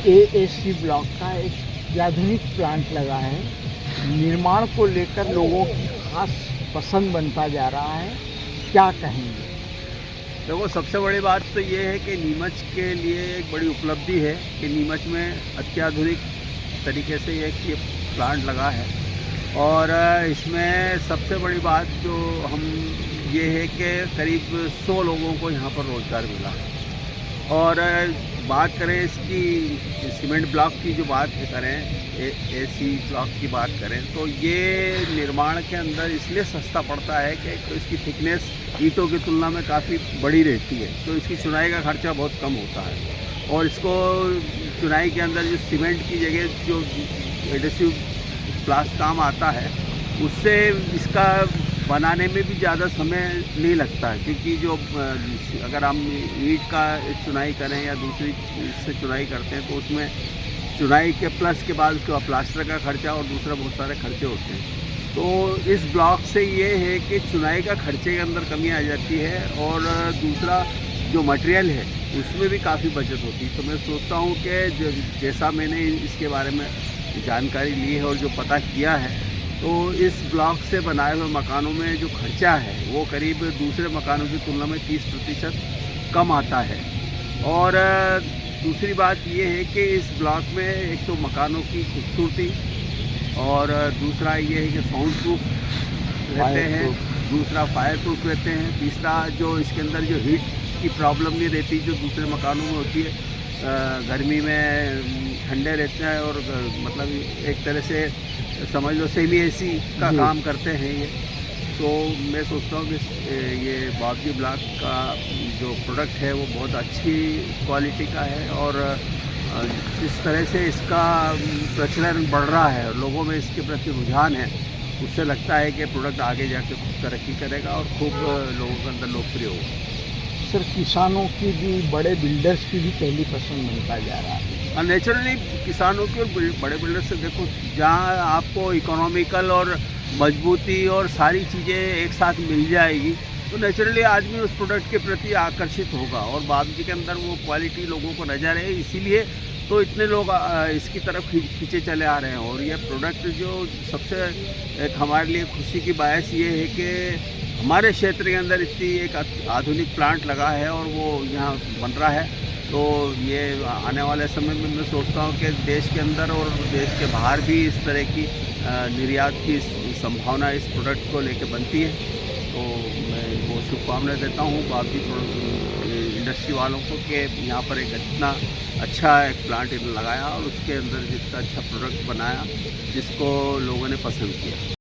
ASC block का एक आधुनिक प्लांट लगा है। निर्माण को लेकर लोगों की खास पसंद बनता जा रहा है, क्या कहेंगे? देखो, सबसे बड़ी बात तो ये है कि नीमच के लिए एक बड़ी उपलब्धि है कि नीमच में अत्याधुनिक तरीके से ये प्लांट लगा है। और इसमें सबसे बड़ी बात जो हम ये है कि करीब 100 लोगों को यहाँ पर रोज़गार मिला। और बात करें इसकी सीमेंट ब्लॉक की जो बात करें, एसी ब्लॉक की बात करें, तो ये निर्माण के अंदर इसलिए सस्ता पड़ता है कि तो इसकी थिकनेस ईंटों की तुलना में काफ़ी बड़ी रहती है, तो इसकी चुनाई का खर्चा बहुत कम होता है। और इसको चुनाई के अंदर जो सीमेंट की जगह जो एडहेसिव प्लास्ट काम आता है, उससे इसका बनाने में भी ज़्यादा समय नहीं लगता है, क्योंकि जो अगर हम ईंट का चुनाई करें या दूसरी से चुनाई करते हैं तो उसमें चुनाई के प्लस के बाद उसके बाद प्लास्टर का खर्चा और दूसरा बहुत सारे खर्चे होते हैं। तो इस ब्लॉक से ये है कि चुनाई का खर्चे के अंदर कमी आ जाती है और दूसरा जो मटेरियल है उसमें भी काफ़ी बचत होती है। तो मैं सोचता हूँ कि जैसा मैंने इसके बारे में जानकारी ली है और जो पता किया है, तो इस ब्लॉक से बनाए हुए मकानों में जो खर्चा है वो करीब दूसरे मकानों की तुलना में 30% कम आता है। और दूसरी बात ये है कि इस ब्लॉक में एक तो मकानों की खूबसूरती और दूसरा ये है कि साउंड प्रूफ रहते हैं, दूसरा फायर प्रूफ रहते हैं, तीसरा जो इसके अंदर जो हीट की प्रॉब्लम नहीं रहती जो दूसरे मकानों में होती है। गर्मी में ठंडे रहते हैं और मतलब एक तरह से समझ लो सेमी एसी का काम करते हैं ये। तो मैं सोचता हूँ कि ये बाबजी ब्लॉक का जो प्रोडक्ट है वो बहुत अच्छी क्वालिटी का है। और जिस तरह से इसका प्रचलन बढ़ रहा है और लोगों में इसके प्रति रुझान है, उससे लगता है कि प्रोडक्ट आगे जाके खूब तरक्की करेगा और खूब लोगों के अंदर लोकप्रिय होगा। सर, किसानों की भी, बड़े बिल्डर्स की भी पहली पसंद बनता जा रहा है। नेचुरली किसानों की और बड़े बिल्डर से देखो, जहाँ आपको इकोनॉमिकल और मजबूती और सारी चीज़ें एक साथ मिल जाएगी तो नेचुरली आदमी उस प्रोडक्ट के प्रति आकर्षित होगा। और बाबजी के अंदर वो क्वालिटी लोगों को नज़र है, इसीलिए तो इतने लोग इसकी तरफ खींचे चले आ रहे हैं। और ये प्रोडक्ट जो सबसे एक हमारे लिए खुशी की बायस ये है कि हमारे क्षेत्र के अंदर इतनी एक आधुनिक प्लांट लगा है और वो यहाँ बन रहा है। तो ये आने वाले समय में मैं सोचता हूँ कि देश के अंदर और देश के बाहर भी इस तरह की निर्यात की संभावना इस प्रोडक्ट को लेकर बनती है। तो मैं वो शुभकामनाएं देता हूँ बाबजी इंडस्ट्री वालों को कि यहाँ पर एक इतना अच्छा एक प्लांट लगाया और उसके अंदर जितना अच्छा प्रोडक्ट बनाया जिसको लोगों ने पसंद किया।